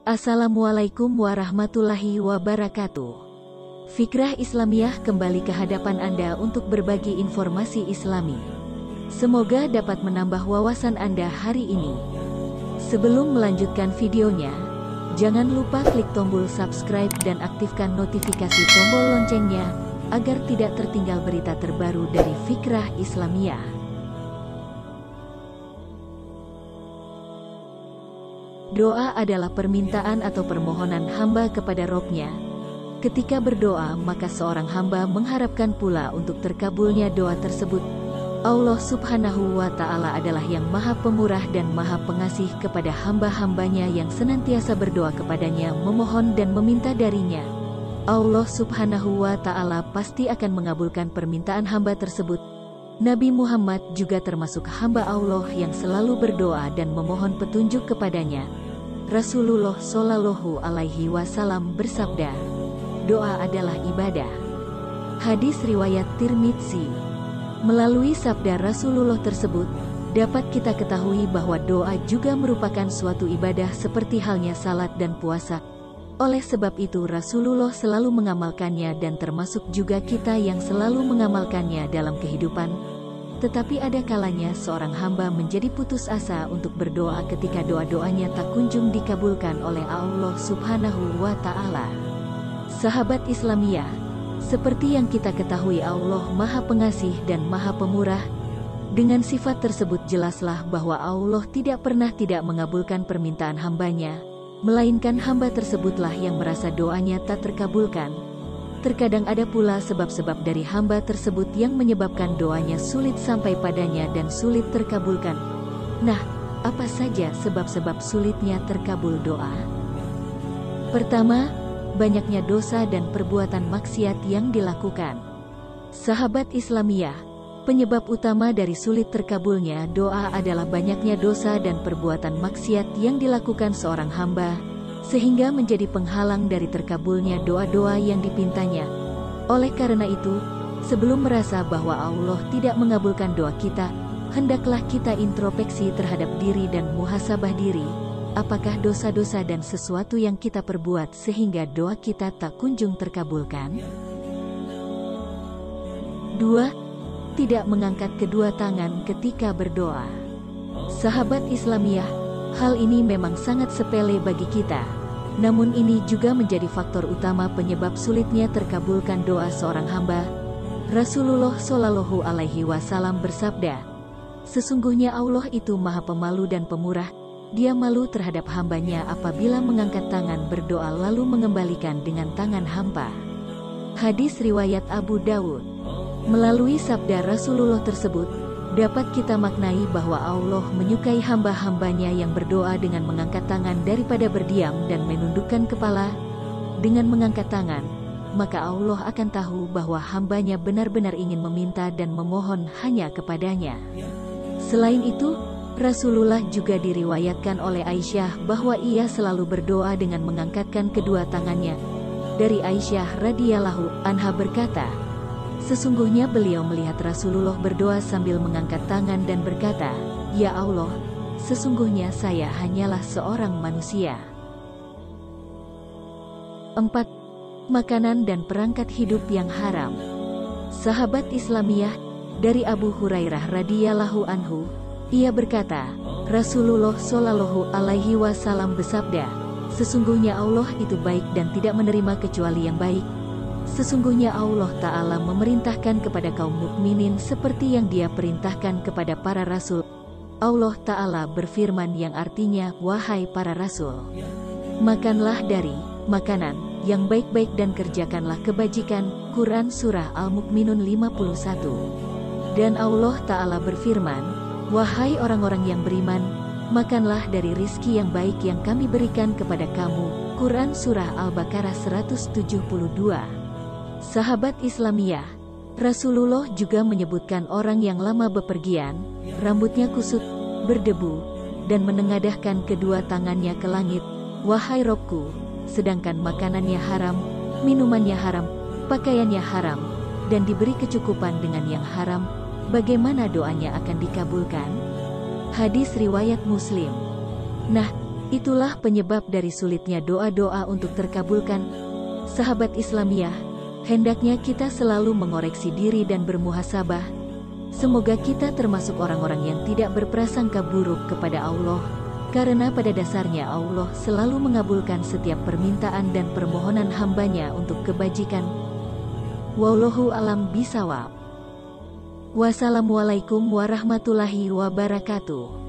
Assalamualaikum warahmatullahi wabarakatuh. Fikrah Islamiyah kembali ke hadapan Anda untuk berbagi informasi Islami. Semoga dapat menambah wawasan Anda hari ini. Sebelum melanjutkan videonya, jangan lupa klik tombol subscribe dan aktifkan notifikasi tombol loncengnya, agar tidak tertinggal berita terbaru dari Fikrah Islamiyah. Doa adalah permintaan atau permohonan hamba kepada Robnya. Ketika berdoa, maka seorang hamba mengharapkan pula untuk terkabulnya doa tersebut. Allah Subhanahu wa Ta'ala adalah yang Maha Pemurah dan Maha Pengasih kepada hamba-hambanya yang senantiasa berdoa kepadanya, memohon dan meminta darinya. Allah Subhanahu wa Ta'ala pasti akan mengabulkan permintaan hamba tersebut. Nabi Muhammad juga termasuk hamba Allah yang selalu berdoa dan memohon petunjuk kepadanya. Rasulullah Shallallahu Alaihi Wasallam bersabda, doa adalah ibadah. Hadis riwayat Tirmidzi. Melalui sabda Rasulullah tersebut, dapat kita ketahui bahwa doa juga merupakan suatu ibadah seperti halnya salat dan puasa. Oleh sebab itu Rasulullah selalu mengamalkannya dan termasuk juga kita yang selalu mengamalkannya dalam kehidupan. Tetapi ada kalanya seorang hamba menjadi putus asa untuk berdoa ketika doa-doanya tak kunjung dikabulkan oleh Allah Subhanahu wa Ta'ala. Sahabat Islamiyah, seperti yang kita ketahui Allah Maha Pengasih dan Maha Pemurah. Dengan sifat tersebut jelaslah bahwa Allah tidak pernah tidak mengabulkan permintaan hambanya, melainkan hamba tersebutlah yang merasa doanya tak terkabulkan. Terkadang ada pula sebab-sebab dari hamba tersebut yang menyebabkan doanya sulit sampai padanya dan sulit terkabulkan. Nah, apa saja sebab-sebab sulitnya terkabul doa? Pertama, banyaknya dosa dan perbuatan maksiat yang dilakukan. Sahabat Islamiyah, penyebab utama dari sulit terkabulnya doa adalah banyaknya dosa dan perbuatan maksiat yang dilakukan seorang hamba, sehingga menjadi penghalang dari terkabulnya doa-doa yang dipintanya. Oleh karena itu, sebelum merasa bahwa Allah tidak mengabulkan doa kita, hendaklah kita introspeksi terhadap diri dan muhasabah diri. Apakah dosa-dosa dan sesuatu yang kita perbuat sehingga doa kita tak kunjung terkabulkan? 2. Tidak mengangkat kedua tangan ketika berdoa. Sahabat Islamiyah, hal ini memang sangat sepele bagi kita. Namun ini juga menjadi faktor utama penyebab sulitnya terkabulkan doa seorang hamba. Rasulullah Shallallahu Alaihi Wasallam bersabda, sesungguhnya Allah itu Maha Pemalu dan Pemurah. Dia malu terhadap hambanya apabila mengangkat tangan berdoa lalu mengembalikan dengan tangan hampa. Hadis riwayat Abu Dawud. Melalui sabda Rasulullah tersebut, dapat kita maknai bahwa Allah menyukai hamba-hambanya yang berdoa dengan mengangkat tangan daripada berdiam dan menundukkan kepala. Dengan mengangkat tangan, maka Allah akan tahu bahwa hambanya benar-benar ingin meminta dan memohon hanya kepadanya. Selain itu, Rasulullah juga diriwayatkan oleh Aisyah bahwa ia selalu berdoa dengan mengangkatkan kedua tangannya. Dari Aisyah radhiyallahu anha berkata, sesungguhnya beliau melihat Rasulullah berdoa sambil mengangkat tangan dan berkata, ya Allah, sesungguhnya saya hanyalah seorang manusia. 4. Makanan dan perangkat hidup yang haram. Sahabat Islamiyah, dari Abu Hurairah radhiyallahu anhu, ia berkata, Rasulullah Shallallahu Alaihi Wasallam bersabda, sesungguhnya Allah itu baik dan tidak menerima kecuali yang baik. Sesungguhnya Allah Ta'ala memerintahkan kepada kaum mukminin seperti yang Dia perintahkan kepada para rasul. Allah Ta'ala berfirman yang artinya, wahai para rasul, makanlah dari makanan yang baik-baik dan kerjakanlah kebajikan. Quran Surah Al-Mu'minun 51. Dan Allah Ta'ala berfirman, wahai orang-orang yang beriman, makanlah dari rizki yang baik yang kami berikan kepada kamu. Quran Surah Al-Baqarah 172. Sahabat Islamiyah, Rasulullah juga menyebutkan orang yang lama bepergian, rambutnya kusut, berdebu, dan menengadahkan kedua tangannya ke langit. Wahai Robku, sedangkan makanannya haram, minumannya haram, pakaiannya haram, dan diberi kecukupan dengan yang haram, bagaimana doanya akan dikabulkan? Hadis riwayat Muslim. Nah, Itulah penyebab dari sulitnya doa-doa untuk terkabulkan. Sahabat Islamiyah, hendaknya kita selalu mengoreksi diri dan bermuhasabah. Semoga kita termasuk orang-orang yang tidak berprasangka buruk kepada Allah, karena pada dasarnya Allah selalu mengabulkan setiap permintaan dan permohonan hambanya untuk kebajikan. Wallahu a'lam bishawab. Wassalamualaikum warahmatullahi wabarakatuh.